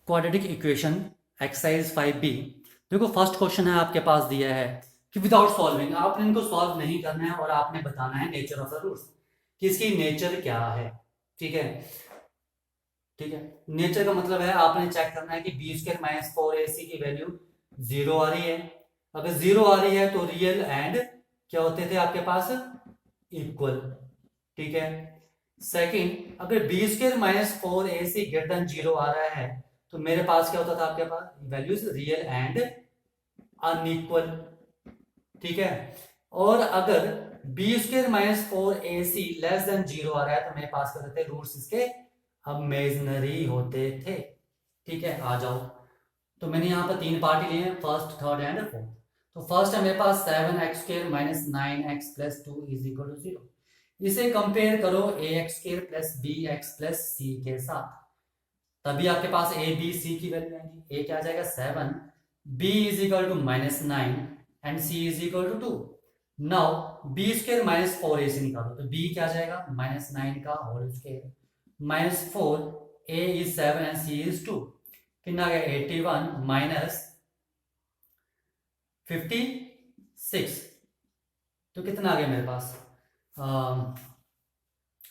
Quadratic equation exercise 5B। देखो first question है आपके पास दिया है कि विदाउट सॉल्विंग आपने इनको सॉल्व नहीं करना है और आपने बताना है नेचर ऑफ द रूट्स कि इसकी नेचर क्या है। ठीक है, ठीक है। नेचर का मतलब है आपने चेक करना है कि बी स्क्वायर माइनस 4ac की वैल्यू जीरो आ रही है। अगर जीरो आ रही है तो रियल एंड क्या होते थे आपके पास, इक्वल। ठीक है। सेकंड, अगर B square minus 4ac greater than zero आ रहा है तो मेरे पास क्या होता था आपके पास वैल्यूज रियल एंड अनइक्वल। ठीक है। और अगर B square minus 4ac less than zero आ रहा है तो मेरे पास क्या होते थे रूट्स इसके इमेजिनरी होते थे। ठीक है, आ जाओ। तो मैंने यहाँ पर तीन पार्ट लिए हैं, फर्स्ट थर्ड एंड फोर्थ। तो फर्स्ट है मेरे पास 7x² minus 9x plus 2 is equal to 0। इसे कंपेयर करो ax² plus bx plus c के साथ, तभी आपके पास a b c की वैल्यू आएगी। a क्या आ जाएगा 7, b is equal to minus 9 and c is equal to 2। Now b square minus 4a से निकालो तो b क्या आ जाएगा माइनस 9 का whole square minus 4, a is 7 and c is 2। कितना आ गया 81 माइनस 56। तो कितना आ गया मेरे पास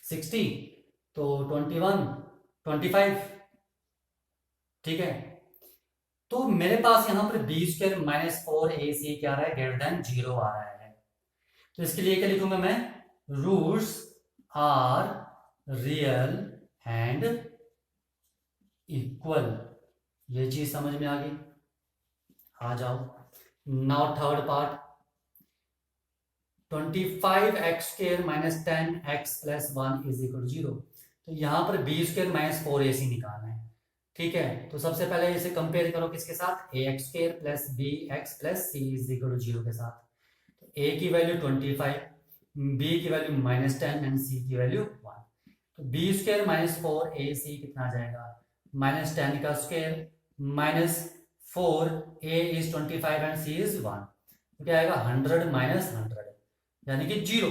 60, तो 21 25। ठीक है। तो मेरे पास यहां पर बी स्क्वायर माइनस 4ac क्या आ रहा है ग्रेटर देन जीरो आ रहा है। तो इसके लिए क्या लिखूंगा मैं, roots are real and equal. ये चीज समझ में आ गई, आ जाओ। Now third part, 25x² minus 10x plus 1 is equal to 0। तो यहां पर बी स्क्वायर माइनस 4ac निकालना है। ठीक है, तो सबसे पहले इसे कंपेयर करो किसके साथ, ax² plus bx plus c is equal to 0 के साथ। तो a की वैल्यू 25, b की वैल्यू माइनस 10 एंड c की वैल्यू 1। तो बी स्क्वायर माइनस 4ac कितना आ जाएगा माइनस 10 का square minus 4, a is 25 and c is 1। तो क्या आएगा 100 माइनस 100 यानी कि 0।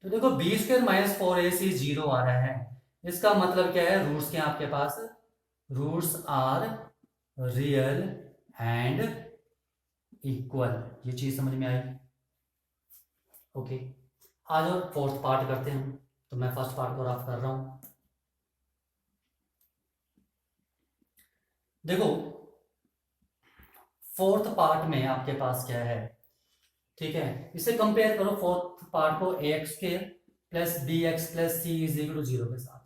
तो देखो बी स्क्वायर माइनस 4ac 0 आ रहा है, इसका मतलब क्या है रूट्स क्या है आपके पास, roots are real and equal. ये चीज समझ में आई। ओके, आ जाओ फोर्थ पार्ट करते हैं। तो मैं फर्स्ट पार्ट को रफ कर रहा हूं। देखो फोर्थ पार्ट में आपके पास क्या है, ठीक है, इसे कंपेयर करो फोर्थ पार्ट को ax² plus bx plus c is equal to 0 के साथ।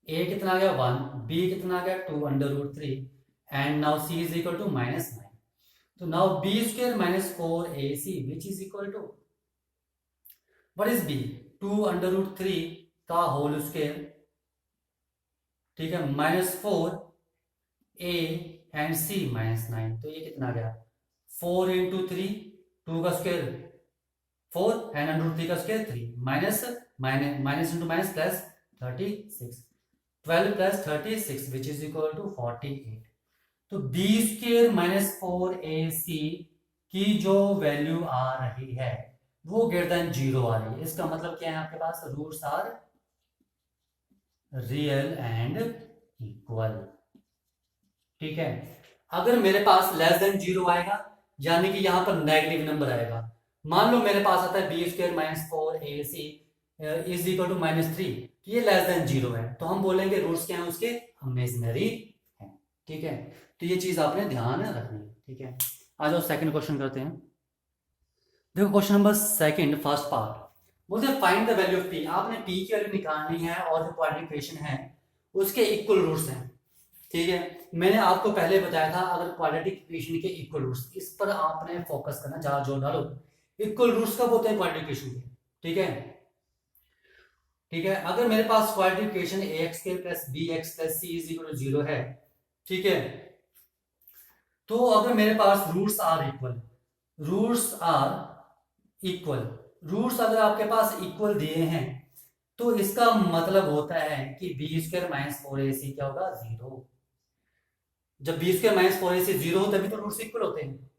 a कितना आ गया 1, b कितना आ गया 2 under root 3 and now c is equal to minus 9। तो now b square minus 4ac which is equal to what is b, 2 under root 3 का होल स्क्वायर। ठीक है, minus 4a and c minus 9। तो ये कितना आ गया 4 इंटू 3, 2 का स्क्वायर 4 एंड अंडर रूट 3 का square 3 minus minus minus into minus plus 36, 12 plus 36 which is equal to 48। तो बी स्क्र माइनस 4ac की जो वैल्यू आ रही है वो ग्रेटर देन जीरो आ रही है। इसका मतलब क्या है आपके पास roots are real and equal. ठीक है, अगर मेरे पास लेस देन जीरो आएगा यानी कि यहां पर नेगेटिव नंबर आएगा। मान लो मेरे पास आता है b square minus 4ac is equal to minus 3, तो ये लेस देन जीरो है तो हम बोलेंगे रूट्स क्या है उसके इमेजिनरी है। ठीक है, तो ये चीज आपने ध्यान रखनी है। ठीक है, आ जाओ सेकंड क्वेश्चन करते हैं। देखो question number second first part बोलते हैं find the value of p। आपने p की वैल्यू निकालनी है और जो क्वाड्रेटिक इक्वेशन है उसके इक्वल रूट्स हैं। ठीक है, मैंने आपको पहले बताया था अगर क्वाड्रेटिक इक्वेशन के इक्वल रूट्स, इस पर आपने फोकस करना, ज्यादा जोर डालो। इक्वल रूट्स कब होते हैं क्वाड्रेटिक इक्वेशन के। ठीक है, ठीक है, अगर मेरे पास quadratic equation ax² plus bx plus c is equal to 0 है, ठीक है, तो अगर मेरे पास roots are equal, roots are equal, roots अगर आपके पास इक्वल दिए हैं तो इसका मतलब होता है कि बी स्क्वायर माइनस 4ac क्या होगा 0। जब बी स्क्वायर माइनस 4ac 0 हो तभी तो रूट्स इक्वल होते हैं।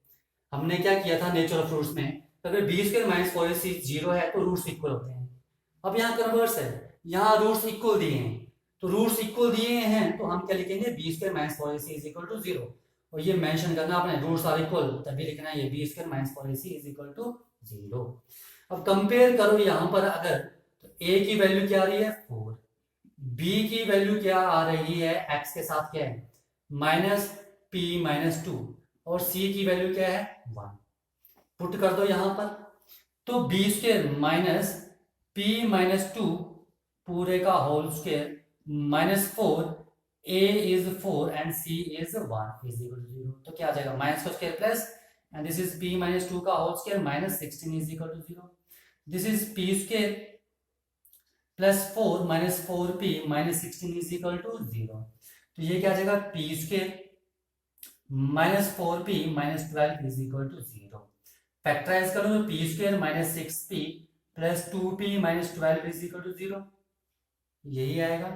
हमने क्या किया था नेचर ऑफ रूट्स में, अगर बी स्क्वायर माइनस 4ac 0 है तो रूट्स इक्वल होते हैं। अब यहाँ कन्वर्स है, यहाँ रूट्स इक्वल दिए हैं तो रूट्स इक्वल दिए हैं तो हम क्या लिखेंगे b square minus 4ac is equal to 0, और ये मेंशन करना आपने रूट्स आर इक्वल, तभी लिखना है ये b square minus 4ac is equal to 0। अब कंपेयर करो यहाँ पर, अगर तो a की वैल्यू क्या आ रही है 4, b की वैल्यू क्या आ रही है x के साथ क्या है माइनस p माइनस 2, और c की वैल्यू क्या है 1, पुट कर दो यहाँ पर, तो b square minus p minus 2 पूरे का whole square minus 4, a is 4 and c is 1 is equal to 0। तो क्या आ जाएगा माइनस का square plus, and this is p minus 2 का whole square minus 16 is equal to 0। This is p square plus 4 minus 4p minus 16 is equal to 0। तो ये क्या आ जाएगा p square minus 4p minus 12 is equal to 0। Factorise करो तो p square minus 6p plus 2p minus 12 is equal to 0, यही आएगा।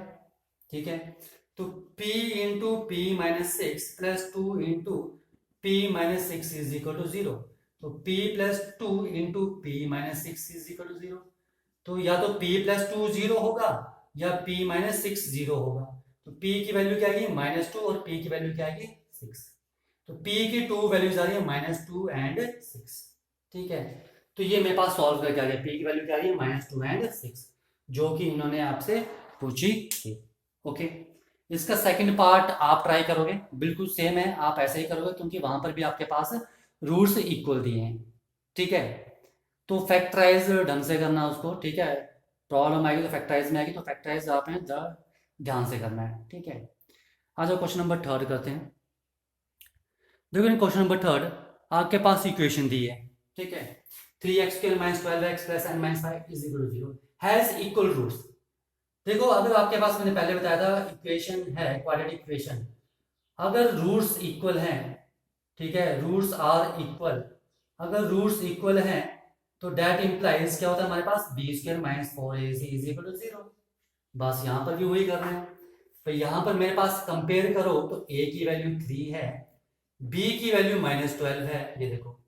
ठीक है, तो p into p minus 6 plus 2 into p minus 6 is equal to 0, तो p plus 2 into p minus 6 is equal to 0। तो या तो p प्लस 2 0 होगा या p माइनस 6 0 होगा। तो p की वैल्यू क्या आएगी माइनस 2 और p की वैल्यू क्या आएगी 6। तो p की 2 वैल्यूज आ रही है माइनस 2 एंड 6। ठीक है, तो ये मेरे पास सॉल्व करके आ गया, p की वैल्यू क्या आ रही है माइनस 2 एंड 6, जो कि इन्होंने आपसे पूछी थी। ओके, इसका सेकंड पार्ट आप ट्राई करोगे, बिल्कुल सेम है, आप ऐसे ही करोगे क्योंकि वहां पर भी आपके पास रूट्स इक्वल दिए हैं। ठीक है, तो फैक्टराइज ढंग से करना उसको। ठीक है, प्रॉब्लम आएगी तो फैक्टराइज में आएगी, तो फैक्टराइज आपने ध्यान से करना है। ठीक है, आ जाओ क्वेश्चन नंबर थर्ड करते हैं। देखो क्वेश्चन नंबर थर्ड आपके पास इक्वेशन दी है। ठीक है, 3x square minus 12x plus n minus 5 is equal to 0 has equal roots. देखो अगर आपके पास, मैंने पहले बताया था, इक्वेशन है क्वाड्रेटिक इक्वेशन, अगर रूट्स इक्वल हैं, ठीक है, रूट्स आर इक्वल, अगर रूट्स इक्वल हैं तो डेट इंप्लाइज क्या होता है हमारे पास B square minus 4ac is equal to 0। बस यहाँ पर भी वही कर रहे हैं। तो यहाँ पर मेरे पास कंपेयर करो तो a की वैल्यू 3 है, b की वैल्यू माइनस 12 है, ये देखो।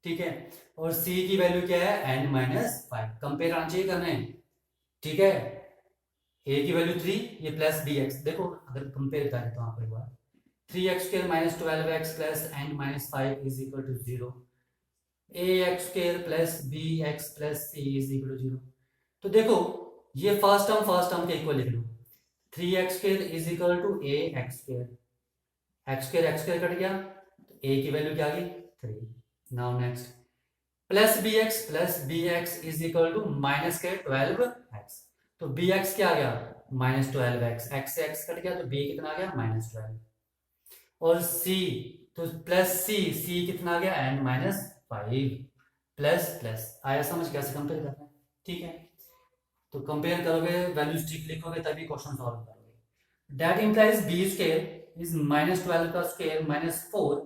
ठीक है, और c की वैल्यू क्या है n माइनस 5, कंपेयर आना चाहिए करने। ठीक है, a की वैल्यू 3, ये प्लस bx, देखो अगर कंपेयर करें तो यहाँ पर हुआ 3x square minus 12x plus n minus 5 is equal to 0, ax square plus bx plus c is equal to 0। तो देखो ये फर्स्ट टर्म के इक्वल लिख लो, 3x square is equal to ax square, x square cut गया, तो a की value क्या आ गई 3। Now next plus bx is equal to minus के 12x, तो bx क्या आ गया माइनस 12x, x से x कट गया तो b कितना आ गया माइनस 12, और c तो प्लस c कितना आ गया n माइनस 5 प्लस प्लस। आया समझ कैसे कंपेयर करना है। ठीक है, तो कंपेयर करोगे वैल्यूज ठीक लिखोगे तभी क्वेश्चन सॉल्व करोगे। That implies b square is minus 12 का square minus 4,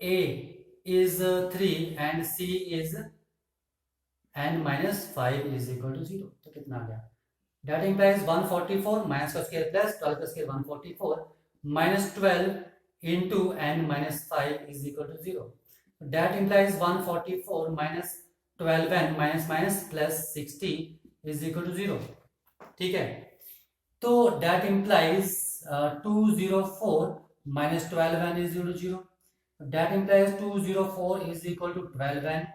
a is 3 and c is n minus 5 is equal to 0। तो कितना आ गया, that implies 144 माइनस का स्क्वायर प्लस 12 का square 144 minus 12 into n minus 5 is equal to 0। that implies 144 minus 12n minus minus plus 60 is equal to 0। ठीक है, तो that implies 204 minus 12n is equal to 0। that implies 204 is equal to 12n।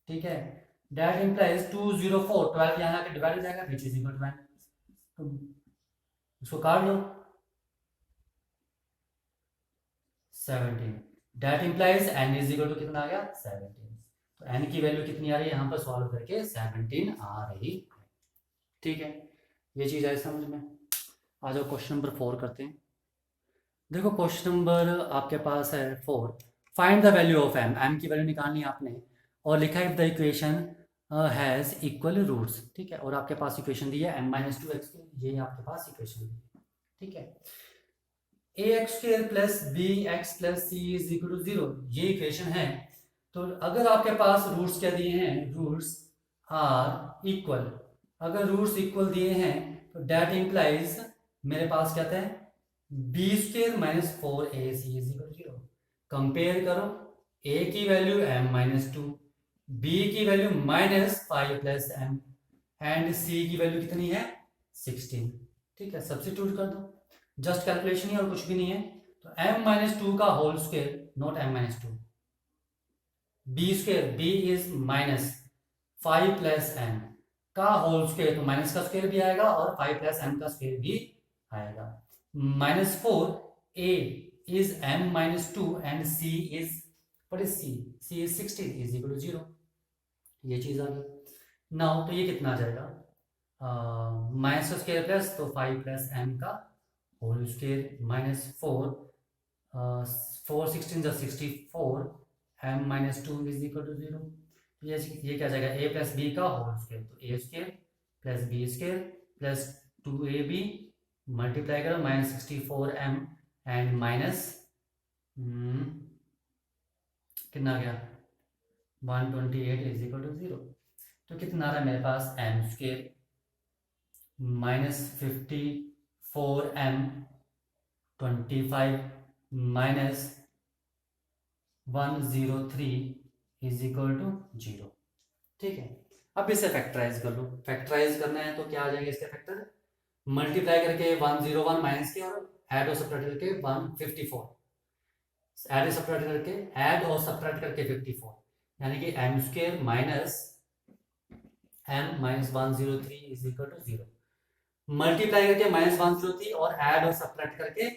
ठीक है, that implies 204 12 यहाँ आके divide हो जाएगा which is equal to n। तो इसको काट लो 17। that implies n is equal to कितना आ गया 17। तो n की वैल्यू कितनी आ रही है यहाँ पर सॉल्व करके 17 आ रही है। ठीक है, ये चीज है समझ में। आ जाओ क्वेश्चन नंबर 4 करते हैं। देखो क्वेश्चन नंबर आपके पास है 4, find the value of m की वैल्यू निकालनी है आपने, और लिखा है the equation has equal roots. ठीक है, और आपके पास इक्वेशन दी है m माइनस 2x, ये आपके पास इक्वेशन दी है। ठीक है, ax square plus bx plus c is equal to 0, ये इक्वेशन है। तो अगर आपके पास रूट्स क्या दिए हैं, रूट्स आर इक्वल, अगर रूट्स इक्वल दिए हैं तो दैट इंप्लाइज मेरे पास क्या था b square minus 4ac is equal to 0। Compare करो, a की वैल्यू m माइनस 2, b की value minus 5 plus m, and c की वैल्यू कितनी है 16। ठीक है, सब्स्टिट्यूट कर दो, जस्ट कैलकुलेशन ही और कुछ भी नहीं है। तो m-2 का whole square, not m-2, b square, b is -5 plus m का होल स्क्वायर, तो माइनस का स्क्वायर भी आएगा और 5 प्लस m का स्क्वायर भी आएगा। -4 a is m-2 and c is, what is c is 16 is equal to 0, ये चीज आ गई। नाउ तो ये कितना आ जाएगा, माइनस का स्क्वायर प्लस, तो 5 प्लस m का होल स्क्वायर -4, 4 16 जा 64, m-2 इज इक्वल टू 0। ये क्या जाएगा, a प्लस बी का होल स्क्वायर, तो a square plus b square plus 2ab multiply करो -64m एंड माइनस कितना आ गया 128 इज इक्वल टू 0। तो कितना आ रहा है मेरे पास, m square -54m 25 minus 103 is equal to 0। ठीक है, अब इसे फैक्टराइज कर लो। फैक्टराइज करना है तो क्या आ जाएगा इसका फैक्टर, मल्टीप्लाई करके 101 माइनस के और ऐड और सब्ट्रैक्ट करके 154, ऐड और सब्ट्रैक्ट करके, ऐड और सब्ट्रैक्ट करके 54, यानी कि m square minus m minus 103 is equal to 0। Multiply करके -103 और ऐड और सब्ट्रैक्ट करके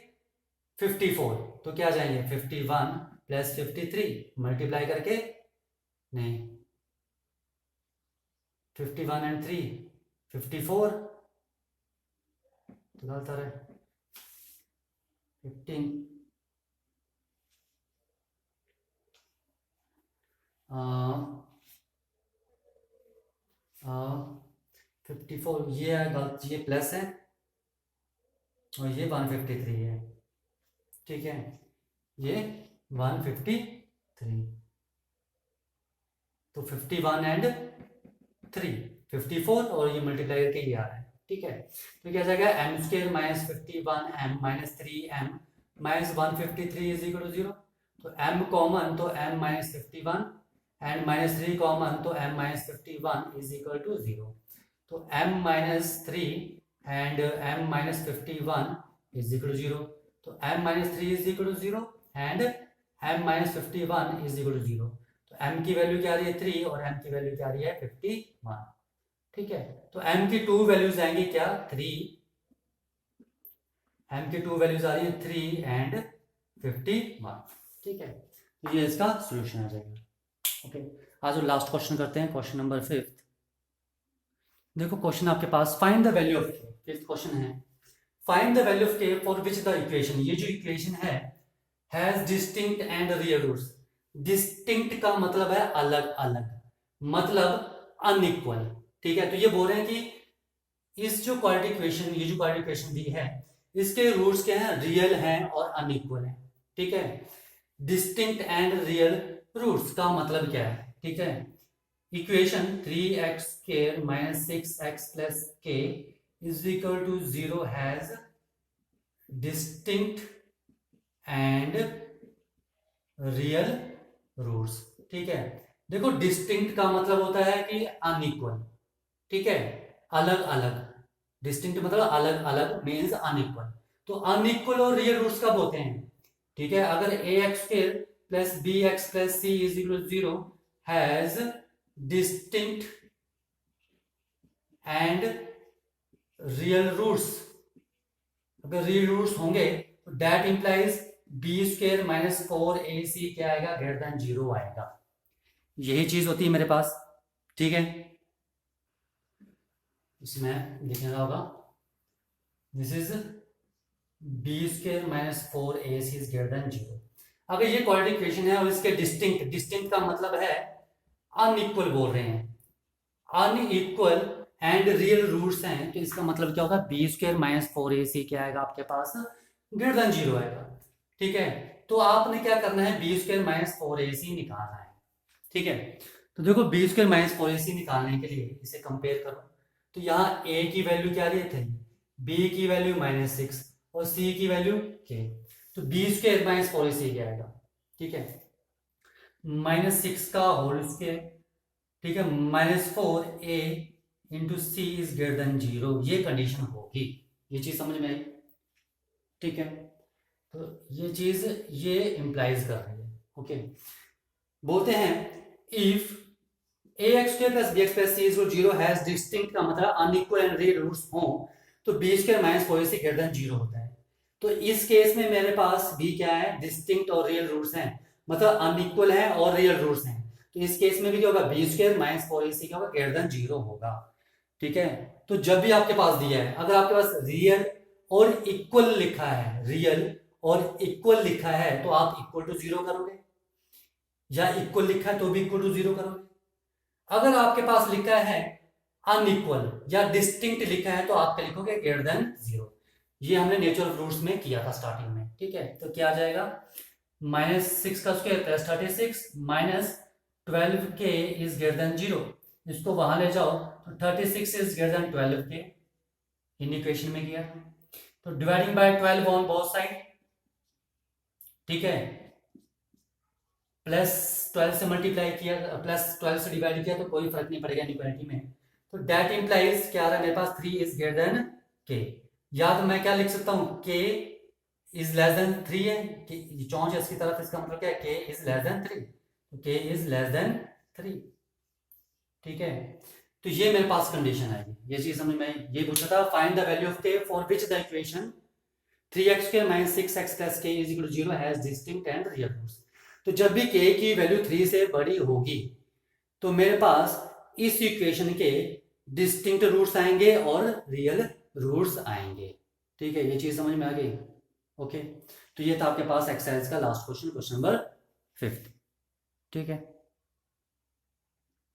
54, तो क्या जाएंगे 51 प्लस 53 मल्टीप्लाई करके, नहीं 51 एंड 3 54, तो गलत आ रहा है 15 54, ये गलत, ये प्लस है और ये 153 है। ठीक है, ये 153, तो 51 एंड 3 54 और ये मल्टीप्लाई करके ये आ रहा है। ठीक है, तो क्या जाएगा m square minus 51m minus 3m minus 153 is equal to 0। तो m कॉमन, तो m minus 51 and minus 3 common, तो m minus 51 is equal to 0। तो m minus 3 and m minus 51 is equal to 0। तो m minus 3 is equal to 0 and m minus 51 is equal to 0। तो m की value क्या आ रही है 3 और m की वैल्यू क्या आ रही है 51। ठीक है, तो m की 2 वैल्यूज आएंगी क्या 3, m की 2 वैल्यूज आ रही है 3 एंड 51। ठीक है, तो ये इसका सॉल्यूशन आ जाएगा। ओके, आज लास्ट क्वेश्चन करते हैं, क्वेश्चन नंबर 5। देखो क्वेश्चन आपके पास, find the value of k, fifth question है, find the value of k for which the equation, ये जो इक्वेशन है has distinct and real roots. Distinct का मतलब है अलग अलग, मतलब अनइक्वल। ठीक है, तो ये बोल रहे हैं कि इस जो क्वाड्रेटिक इक्वेशन, ये जो क्वाड्रेटिक इक्वेशन दी है, इसके रूट्स क्या हैं, रियल हैं और अनइक्वल हैं। ठीक है, डिस्टिंक्ट एंड रियल रूट्स का मतलब क्या है। ठीक है, equation 3x square minus 6x plus k is equal to 0 has distinct and real roots. ठीक है, देखो डिस्टिंक्ट का मतलब होता है कि अनइक्वल। ठीक है, अलग अलग, डिस्टिंक्ट मतलब अलग अलग मीन्स अनइक्वल। तो अनइक्वल और रियल रूट्स कब होते हैं। ठीक है, अगर ax square plus bx plus c is equal to 0 has distinct and real roots, अगर रियल रूट्स होंगे तो that implies b square minus 4ac क्या आएगा, ग्रेटर देन 0 आएगा। यही चीज होती है मेरे पास। ठीक है, इसमें लिखना होगा this is b square minus 4ac is greater than 0। अगर ये क्वाड्रेटिक इक्वेशन है और इसके डिस्टिंक्ट, डिस्टिंक्ट का मतलब है अनइक्वल बोल रहे हैं, अनइक्वल एंड रियल रूट्स हैं, तो इसका मतलब क्या होगा, b स्क्वायर माइनस 4ac क्या आएगा आपके पास, ग्रेटर देन 0 आएगा। ठीक है, तो आपने क्या करना है, b स्क्वायर माइनस 4ac निकालना है। ठीक है, तो देखो b स्क्वायर माइनस 4ac निकालने के लिए इसे कंपेयर करो, तो यहाँ a की वैल्यू क्या आ रही है 3, b की वैल्यू -6 और c की वैल्यू k, तो b स्क्वायर माइनस 4ac क्या आएगा। ठीक है, -6 का होल स्क्वायर, ठीक है, -4a into c is greater than 0, ये कंडीशन होगी, ये चीज समझ में आई? ठीक है, तो ये चीज ये इम्प्लाइज कर रही है। ओके, बोलते हैं if ax² + bx + c = 0 has distinct, का मतलब अनइक्वल एंड रियल रूट्स हो, तो b² - 4ac > 0 होता है। तो इस केस में मेरे पास b क्या है, डिस्टिंक्ट और रियल रूट्स हैं, मतलब अनइक्वल है और रियल रूट्स हैं। तो इस केस में भी क्या होगा, b² - 4ac क्या होगा, > 0 होगा। ठीक है, तो जब भी आपके पास दिया है, अगर आपके पास रियल और इक्वल लिखा है, रियल और इक्वल लिखा है, तो आप इक्वल टू 0 करोगे, या इक्वल लिखा है तो भी इक्वल टू 0 करोगे। अगर आपके पास लिखा है अनइक्वल या डिस्टिंक्ट लिखा है, तो आप क्या लिखोगे, > 0। ये हमने नेचर ऑफ रूट्स में किया था स्टार्टिंग में। ठीक है, तो क्या आ जाएगा, -6² + 36 -12k > 0। इसको वहां ले जाओ, तो 36 > 12k इन इक्वेशन में किया, तो dividing by 12 on both side. ठीक है, +12 से मल्टीप्लाई किया, +12 से डिवाइड किया, तो कोई फर्क नहीं पड़ेगा इनइक्वालिटी में। तो दैट इंप्लाइज क्या आ रहा है मेरे पास, 3 > k। या तो मैं क्या लिख सकता हूं, k > 3 है, चौंच इसकी तरफ, इसका मतलब क्या है, k > 3, तो k > 3। ठीक है, तो ये मेरे पास कंडीशन आएगी, ये चीज समझ में आई? ये पूछा था, find the value of k for which the equation 3x² - 6x + k = 0 has distinct and real roots. तो जब भी k की वैल्यू 3 से बड़ी होगी, तो मेरे पास इस इक्वेशन के डिस्टिंक्ट रूट्स आएंगे और रियल रूट्स आएंगे। ठीक है, ये चीज समझ में आ गई? ओके, तो ये था आपके पास एक्सरसाइज का लास्ट क्वेश्चन, क्वेश्चन नंबर 5। ठीक है।